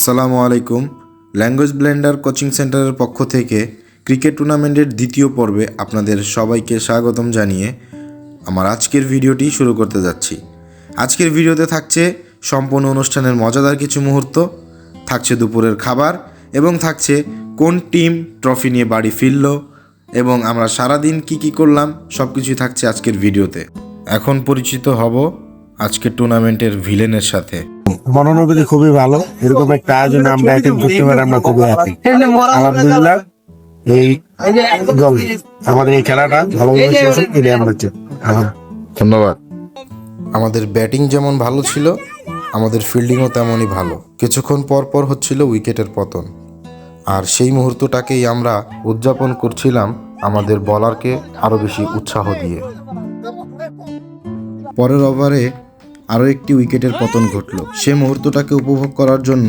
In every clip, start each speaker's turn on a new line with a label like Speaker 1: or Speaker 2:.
Speaker 1: আসসালামু আলাইকুম। Language Blender coaching সেন্টারের পক্ষ থেকে ক্রিকেট টুর্নামেন্টের দ্বিতীয় পর্বে আপনাদের সবাইকে স্বাগতম জানিয়ে আমার আজকের ভিডিওটি শুরু করতে যাচ্ছি। আজকের ভিডিওতে থাকছে সম্পূর্ণ অনুষ্ঠানের মজাদার কিছু মুহূর্ত, থাকছে দুপুরের খাবার এবং থাকছে কোন টিম ট্রফি নিয়ে বাড়ি ফিরল এবং আমরা সারাদিন কি করলাম সব কিছুই থাকছে আজকের ভিডিওতে। এখন পরিচিত হব আজকের টুর্নামেন্টের ভিলেনের সাথে।
Speaker 2: মনোনবী খুবই ভালো, এরকম একটা আয়োজনে আমরা অ্যাটেন্ড করতে পারি, আমরা খুবই হ্যাপি। আলহামদুলিল্লাহ, এই দল আমাদের এই খেলাটা ভালোভাবে আমরা
Speaker 1: ধন্যবাদ। আমাদের ব্যাটিং যেমন ভালো ছিল, আমাদের ফিল্ডিংও তেমনই ভালো। কিছুক্ষণ পর হচ্ছিল উইকেটের পতন, আর সেই মুহূর্তটাকেই আমরা উদযাপন করছিলাম আমাদের বলারকে আরও বেশি উৎসাহ দিয়ে। পরের ওভারে আরও একটি উইকেটের পতন ঘটল। সে মুহূর্তটাকে উপভোগ করার জন্য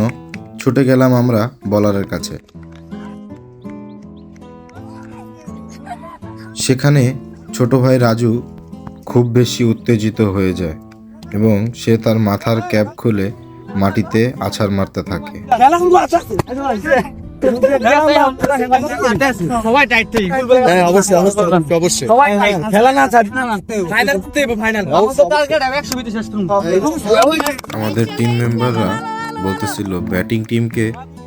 Speaker 1: ছুটে গেলাম আমরা বলারের কাছে। সেখানে ছোট ভাই রাজু খুব বেশি উত্তেজিত হয়ে যায় এবং সে তার মাথার ক্যাপ খুলে মাটিতে আছাড় মারতে থাকে। আমাদের টিম মেম্বাররা বলতেছিল ব্যাটিং টিমকে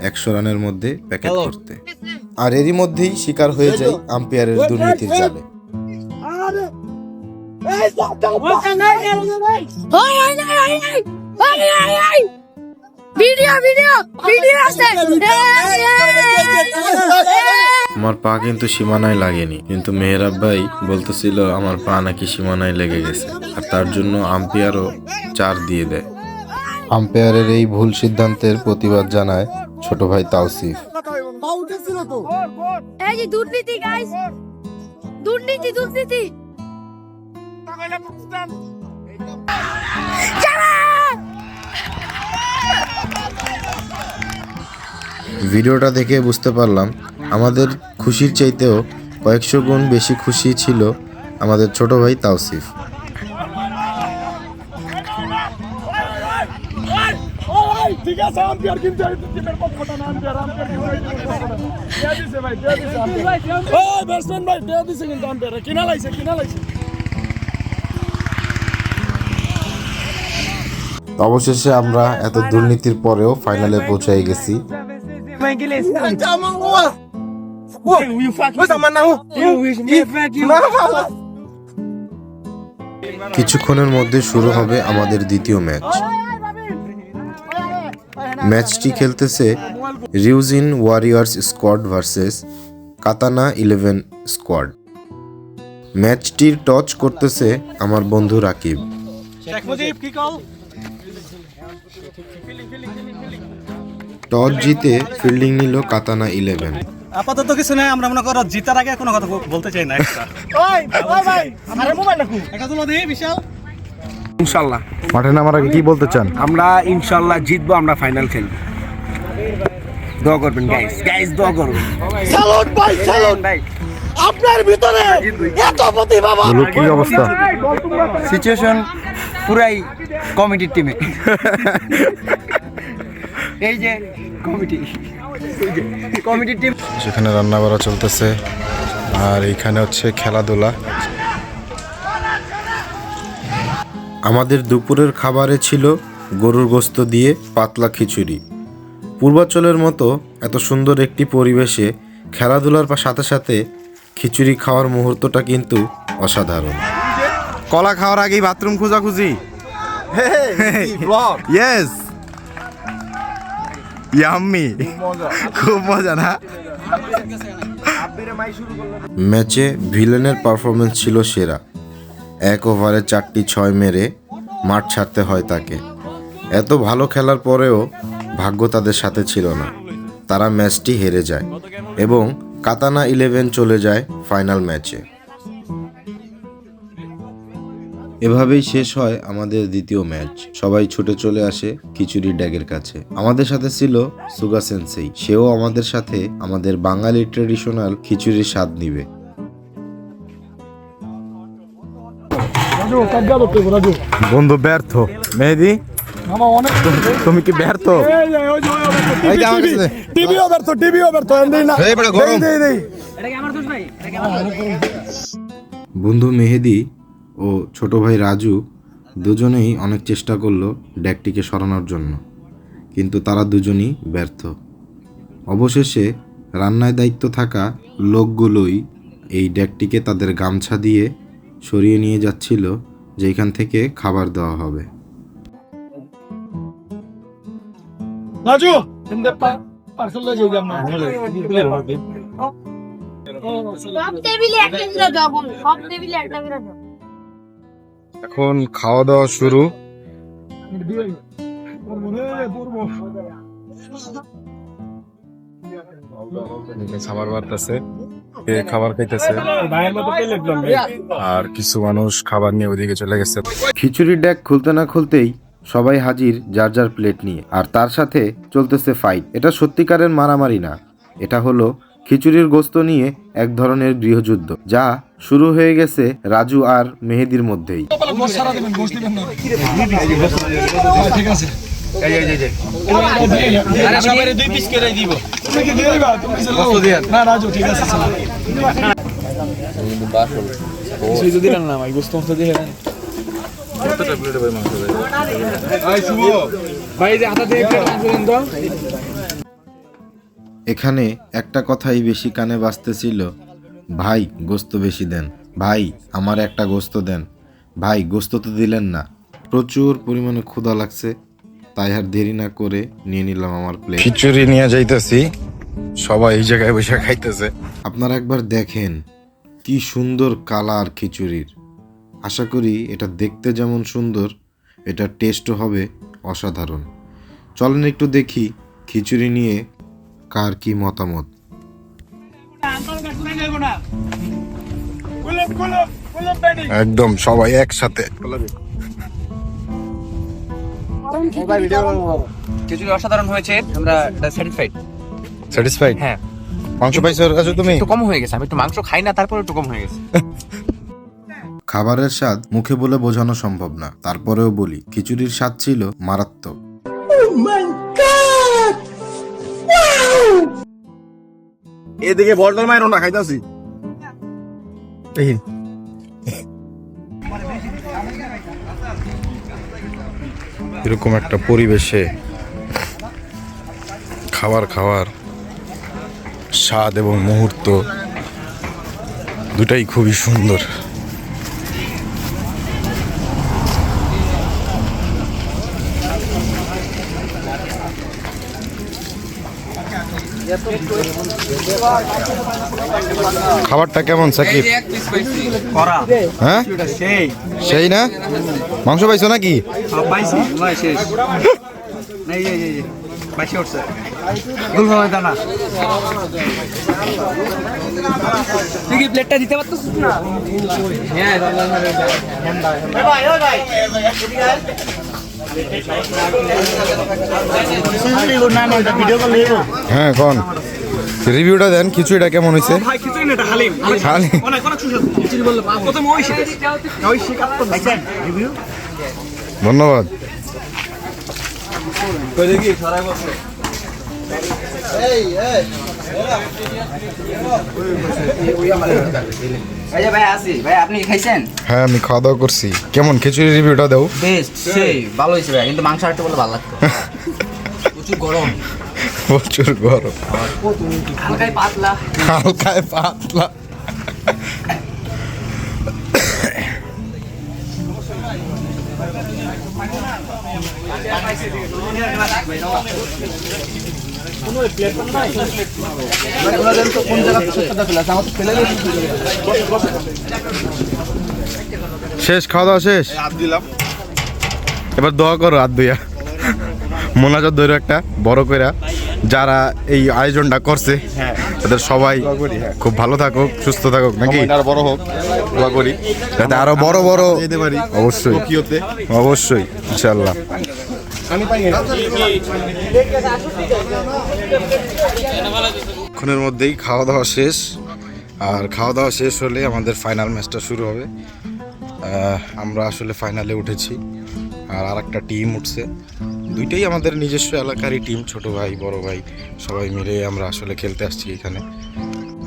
Speaker 1: 100 রানের মধ্যে প্যাকেট করতে, আর এরই মধ্যেই শিকার হয়ে যায় আম্পায়ারের দুর্নীতির জালে। আমার পা কিন্তু সীমানায় লাগেনি, কিন্তু মেহরাব ভাই বলতেছিল আমার পা নাকি সীমানায় লেগে গেছে, আর তার জন্য আম্পায়ারও 4 দিয়ে দেয়। আম্পায়ারের এই ভুল সিদ্ধান্তের প্রতিবাদ জানায় ছোট ভাই তাওসিফ। ভিডিওটা দেখে বুঝতে পারলাম আমাদের খুশির চাইতেও কয়েকশো গুণ বেশি খুশি ছিল আমাদের ছোট ভাই তাওসিফ। অবশেষে আমরা এত দুর্নীতির পরেও ফাইনালে পৌঁছে গেছি। কিছুক্ষণের মধ্যে শুরু হবে আমাদের দ্বিতীয় ম্যাচ। ম্যাচটি খেলতেছে Ryujin warriors squad versus Katana 11 squad. ম্যাচটির টচ করতেছে আমার বন্ধু রাকিব। টস জিতে ফিল্ডিং নিল কাতানা 11।
Speaker 3: আপাতত কিছু নাই, আমরা মনে করো জিতার আগে কোনো কথা বলতে চাই না।
Speaker 2: ইনশাল্লাহ
Speaker 1: মাঠে নামার আগে কি বলতে চান?
Speaker 2: আমরা ইনশাল্লাহ জিতবো, আমরা ফাইনাল খেলবো। দোয়া করবেন গাইস, দোয়া করবেন। স্যালুট ভাই, স্যালুট ভাই, আপনার ভিতরে এত প্রতিভা।
Speaker 1: কি অবস্থা?
Speaker 2: সিচুয়েশন পুরাই কমিটির টিমে। এই যে কমিটির টিম,
Speaker 1: সেখানে রান্না বাড়া চলতেছে, আর এইখানে হচ্ছে খেলাধুলা। আমাদের দুপুরের খাবারে ছিল গরুর গোশত দিয়ে পাতলা খিচুড়ি। পূর্বাঞ্চলের মতো এত সুন্দর একটি পরিবেশে খেলাধুলার সাথে সাথে খিচুড়ি খাওয়ার মুহূর্তটা কিন্তু অসাধারণ। কলা খাওয়ার আগেই বাথরুম খোঁজাখুঁজি। ইয়েস, ইয়াম্মি, খুব মজা না? ম্যাচে ভিলেনের পারফরমেন্স ছিল সেরা। 1 ওভারে 4টি 6 মেরে মাঠ ছাড়তে হয় তাকে। এত ভালো খেলার পরেও ভাগ্য তাদের সাথে ছিল না, তারা ম্যাচটি হেরে যায় এবং কাতানা 11 চলে যায় ফাইনাল ম্যাচে। এভাবেই শেষ হয় আমাদের দ্বিতীয় ম্যাচ। সবাই ছুটে চলে আসে খিচুড়ির ড্যাগের কাছে। আমাদের সাথে ছিল সুগা সেন্সেই, সেও আমাদের সাথে আমাদের বাঙালি ট্রেডিশনাল খিচুড়ির স্বাদ নিবে।
Speaker 4: বন্ধু ব্যর্থ। মেহেদি
Speaker 1: তুমি কি ব্যর্থ? বন্ধু মেহেদি ও ছোট ভাই রাজু দুজনেই অনেক চেষ্টা করলো ড্যাকটিকে সরানোর জন্য, কিন্তু তারা দুজনই ব্যর্থ। অবশেষে রান্নায় দায়িত্ব থাকা লোকগুলোই এই ড্যাকটিকে তাদের গামছা দিয়ে সরিয়ে নিয়ে যাচ্ছিল, যেখান থেকে খাবার দেওয়া হবে।
Speaker 4: রাজু পার্সেল লয়ে যাই আমরা
Speaker 5: সব টেবিলে একটা করে দাও, সব টেবিলে একটা করে দাও।
Speaker 1: এখন খাওয়া দাওয়া শুরু। খাবার বাড়তেছে, খাবার খাইতেছে, আর কিছু মানুষ খাবার নিয়ে ওদিকে চলে গেছে। খিচুড়ির ড্যাক খুলতে না খুলতেই সবাই হাজির যার যার প্লেট নিয়ে, আর তার সাথে চলতেছে ফাইট। এটা সত্যিকারের মারামারি না, এটা হলো খিচুড়ির গোস্ত নিয়ে এক ধরনের গৃহযুদ্ধ, যা শুরু হয়ে গেছে রাজু আর মেহেদির মধ্যেই।
Speaker 4: ঠিক আছে দুই পিস করে দিব। তুমি কি দিবা? তুমি না রাজু ঠিক আছে কিছু দিলেন না ভাই, গোস্ত মস্ত দিয়ে হেলেন কতটা প্লেটে ভাই মাংস দেয় ভাই শুভ ভাই যে হাতে দিয়ে প্লেট মাংস দেন তো।
Speaker 1: এখানে একটা কথাই বেশি কানে বাজতেছিল, ভাই গোস্ত বেশি দেন, ভাই আমার একটা গোস্ত দেন, ভাই গোস্ত তো দিলেন না। প্রচুর পরিমাণে ক্ষুধা লাগছে, তাই আর দেরি না করে নিয়ে নিলাম আমার প্লেট। খিচুড়ি নিয়ে যাইতেছি, সবাই এই জায়গায় বসে খাইতেছে। আপনারা একবার দেখেন কি সুন্দর কালার খিচুড়ির। আশা করি এটা দেখতে যেমন সুন্দর, এটা টেস্টও হবে অসাধারণ। চলেন একটু দেখি খিচুড়ি নিয়ে কার কি মতামত। একদম সবাই একসাথে।
Speaker 6: খিচুড়ি অসাধারণ হয়েছে, আমরা স্যাটিসফাইড।
Speaker 1: স্যাটিসফাইড?
Speaker 6: হ্যাঁ।
Speaker 1: মাংস পাইছো রাজু তুমি?
Speaker 6: একটু কম হয়ে গেছে, আমি একটু মাংস খাই না, তারপরে একটু কম হয়ে গেছে।
Speaker 1: খাবারের স্বাদ মুখে বলে বোঝানো সম্ভব না, তারপরেও বলি খিচুড়ির স্বাদ ছিল মারাত্মক।
Speaker 4: এদিকে বলটার মাইরো না খাইতাছি।
Speaker 1: এরকম একটা পরিবেশে খাবার খাওয়ার স্বাদ এবং মুহূর্ত দুটাই খুবই সুন্দর। খাবারটা কেমন সাকিব? হ্যাঁ সেই না? মাংস পাইছো নাকি?
Speaker 6: তুই কি প্লেটটা দিতে পারতো না?
Speaker 1: হ্যাঁ কোন রিভিউটা দেন, খিচুড়িটা কেমন হয়েছে?
Speaker 3: ভাই খিচুড়ি না, এটা হালিম।
Speaker 1: হালিম?
Speaker 3: অনেক অনেক সুস্বাদু। খিচুড়ি বললে প্রথমে ওই শিকার করতেছেন রিভিউ।
Speaker 1: ধন্যবাদ।
Speaker 6: ভাই আসি ভাই, আপনি খাইছেন?
Speaker 1: হ্যাঁ আমি খাওয়া দাওয়া করছি। কেমন খিচুড়ি রিভিউটা দাও?
Speaker 6: বেস্ট, সেই ভালো হয়েছে ভাই, কিন্তু মাংস আরেকটু বলে ভালো লাগতো। প্রচুর গরম,
Speaker 1: প্রচুর গরম,
Speaker 6: হালকায় পাতলা।
Speaker 1: হালকায় পাতলা। শেষ, খাওয়া দাওয়া শেষ। এবার দোয়া করো হাত ধুইয়া, মোনাজাত ধরো একটা বড় কইরা, যারা এই আয়োজনটা করছে তাদের সবাই খুব ভালো থাকুক, সুস্থ থাকুক, নাকি আরো বড় হোক, দোয়া করি যাতে আরো বড় বড় যেতে পারি। অবশ্যই অবশ্যই ইনশাআল্লাহ। ক্ষণের মধ্যেই খাওয়া দাওয়া শেষ, আর খাওয়া দাওয়া শেষ হলে আমাদের ফাইনাল ম্যাচটা শুরু হবে। আমরা আসলে ফাইনালে উঠেছি, আর আরেকটা টিম উঠছে। দুইটাই আমাদের নিজস্ব এলাকারই টিম, ছোট ভাই বড় ভাই সবাই মিলে আমরা আসলে খেলতে আসছি এখানে।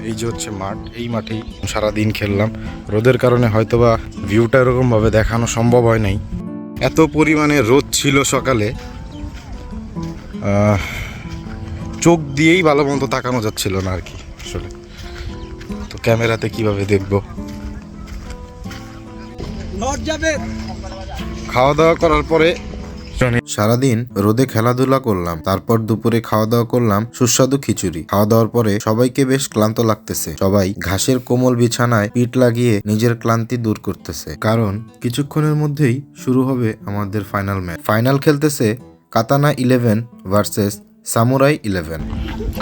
Speaker 1: এই যে হচ্ছে মাঠ, এই মাঠেই সারাদিন খেললাম। রোদের কারণে হয়তোবা ভিউটা এরকমভাবে দেখানো সম্ভব হয় নাই, এত পরিমাণে রোদ ছিল সকালে, চোখ দিয়েই ভালো মতো তাকানো যাচ্ছিল না আর কি আসলে। তো ক্যামেরাতে কিভাবে দেখবো। খাওয়া দাওয়া করার পরে সারাদিন রোদে খেলাধুলা করলাম, তারপর দুপুরে খাওয়া দাওয়া করলাম সুস্বাদু খিচুড়ি। খাওয়া দাওয়ার পরে সবাইকে বেশ ক্লান্ত লাগতেছে। সবাই ঘাসের কোমল বিছানায় পিঠ লাগিয়ে নিজের ক্লান্তি দূর করতেছে, কারণ কিছুক্ষণের মধ্যেই শুরু হবে আমাদের ফাইনাল ম্যাচ। ফাইনাল খেলতেছে কাতানা 11 ভার্সেস সামুরাই 11।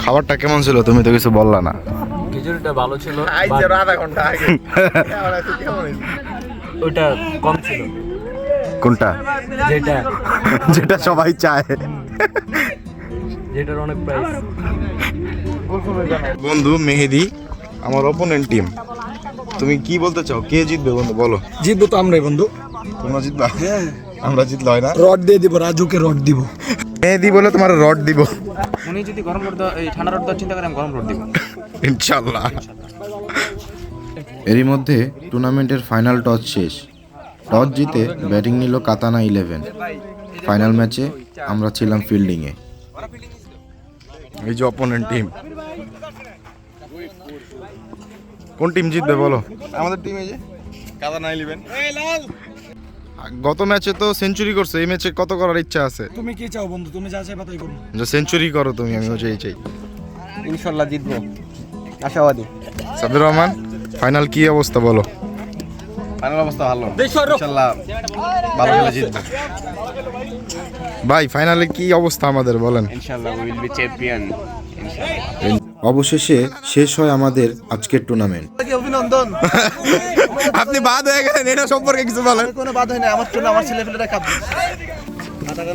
Speaker 1: খাবারটা কেমন ছিল তুমি তো কিছু বললা না।
Speaker 4: খিচুড়িটা ভালো ছিল,
Speaker 3: আধা ঘন্টা আগে
Speaker 4: ওইটা কম ছিল।
Speaker 1: কোনটা?
Speaker 4: যেটা
Speaker 1: যেটা সবাই চায়।
Speaker 4: যেটার অনেক প্রাইস।
Speaker 1: বন্ধু মেহেদি আমার অপোনেন্ট টিম, তুমি কি বলতে চাও, কে জিতবে বন্ধু বলো?
Speaker 3: জিতবো তো আমরাই বন্ধু।
Speaker 1: তোমরা জিতবা? আমরা জিতলে হয় না?
Speaker 3: রড দিয়ে দিব, রাজুকে রড দিব।
Speaker 1: মেহেদি বলে তোমার রড দিব।
Speaker 4: উনি যদি গরম রোদ দাও, এই ঠান্ডা রোদ দাও চিন্তা করে আমি গরম রোদ দিব
Speaker 1: ইনশাআল্লাহ। এরই মধ্যে টুর্নামেন্টের ফাইনাল টস শেষ। টস জিতে ব্যাটিং নিল কাতানা 11। ফাইনাল ম্যাচে আমরা ছিলাম ফিল্ডিংয়ে। এই যে অপোনেন্ট টিম, কোন টিম জিতবে বলো?
Speaker 3: আমাদের টিমে যে কাতানা 11।
Speaker 1: গত ম্যাচে তো সেঞ্চুরি করছে, এই ম্যাচে কত করার ইচ্ছা আছে?
Speaker 3: তুমি কি চাও বন্ধু? তুমি যা চাইবা তাই করবো।
Speaker 1: যে সেঞ্চুরি করো তুমি, আমি ওই চাই।
Speaker 3: ইনশাআল্লাহ জিতবো, আশাবাদী।
Speaker 1: সাবির রহমান, ফাইনাল কি অবস্থা বলো?
Speaker 3: ফাইনাল অবস্থা ভালো, ইনশাআল্লাহ ভালো খেলে জিতবো।
Speaker 1: ভাই ফাইনালে কি অবস্থা আমাদের বলেন?
Speaker 4: ইনশাআল্লাহ উই উইল বি চ্যাম্পিয়ন।
Speaker 1: অবশেষে শেষ হয় আমাদের আজকের টুর্নামেন্ট।
Speaker 3: অভিনন্দন।
Speaker 1: আপনি বাদ হয়ে গেলেন, এটা সম্পর্কে কিছু বলেন।
Speaker 3: কোনো বাদ হয় না, আমার জন্য আমার ছেলেপেলেরা কাঁদবে।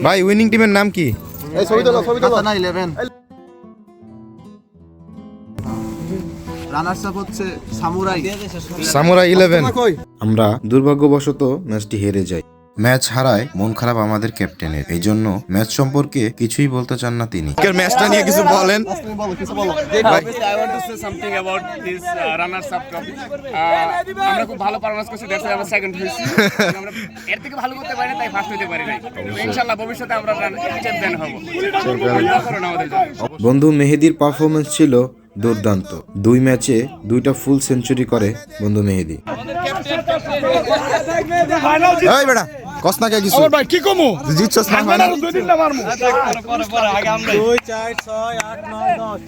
Speaker 1: ভাই উইনিং টিমের নাম কি?
Speaker 3: এই ছবি তোলো, ছবি তোলো। কাতানা 11। রানার্স আপ হচ্ছে
Speaker 1: সামুরাই 11। আমরা দুর্ভাগ্যবশত ম্যাচটি হেরে যাই। ম্যাচ হারায় মন খারাপ আমাদের ক্যাপ্টেনের, এই জন্য ম্যাচ সম্পর্কে কিছুই বলতে চান না তিনি। ম্যাচটা নিয়ে কিছু বলেন।
Speaker 3: বলো, কিছু বলো।
Speaker 7: Obviously, I want to say something about this runners-up trophy. আমরা খুব ভালো পারফরম্যান্স করছি, দ্যাটস আমরা সেকেন্ড হয়েছি। আমরা এর থেকে ভালো করতে পারি না, তাই ফার্স্ট হতে পারি না। ইনশাআল্লাহ ভবিষ্যতে আমরা চ্যাম্পিয়ন হব। দোয়া করুন আমাদের জন্য।
Speaker 1: বন্ধু মেহেদির পারফরমেন্স ছিল দুর্দান্ত। 2 ম্যাচে 2টা ফুল সেঞ্চুরি করে বন্ধু মেহেদি। এই বেটা কস না কে কিছু
Speaker 3: ভাই কি কমু?
Speaker 1: জিতছস না ফাইনাল?
Speaker 3: 2 দিন না মারমু। পরে আগে আমরা 2 4 6 8 9 10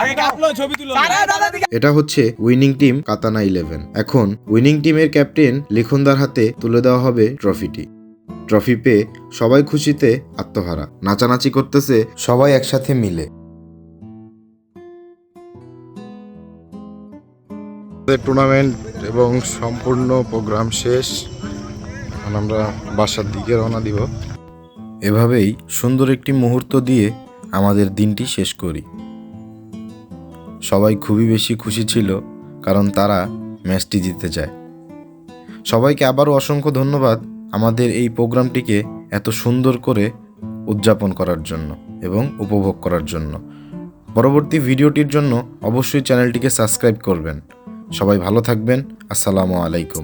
Speaker 3: আগে কাপলো ছবি তুলো।
Speaker 1: এটা হচ্ছে উইনিং টিম কাতানা 11। এখন উইনিং টিমের ক্যাপ্টেন লিখনদার হাতে তুলে দেওয়া হবে ট্রফিটি। ট্রফি পেয়ে সবাই খুশিতে আত্মহারা, নাচানাচি করতেছে সবাই একসাথে মিলে। টুর্নামেন্ট এবং সম্পূর্ণ প্রোগ্রাম শেষ, এখন আমরা বাসার দিকে রওনা দিব। এভাবেই সুন্দর একটি মুহূর্ত দিয়ে আমাদের দিনটি শেষ করি। সবাই খুবই বেশি খুশি ছিল, কারণ তারা ম্যাচটি জিতে যায়। সবাইকে আবারও অসংখ্য ধন্যবাদ আমাদের এই প্রোগ্রামটিকে এত সুন্দর করে উদযাপন করার জন্য এবং উপভোগ করার জন্য। পরবর্তী ভিডিওটির জন্য অবশ্যই চ্যানেলটিকে সাবস্ক্রাইব করবেন। সবাই ভালো থাকবেন। আসসালামু আলাইকুম।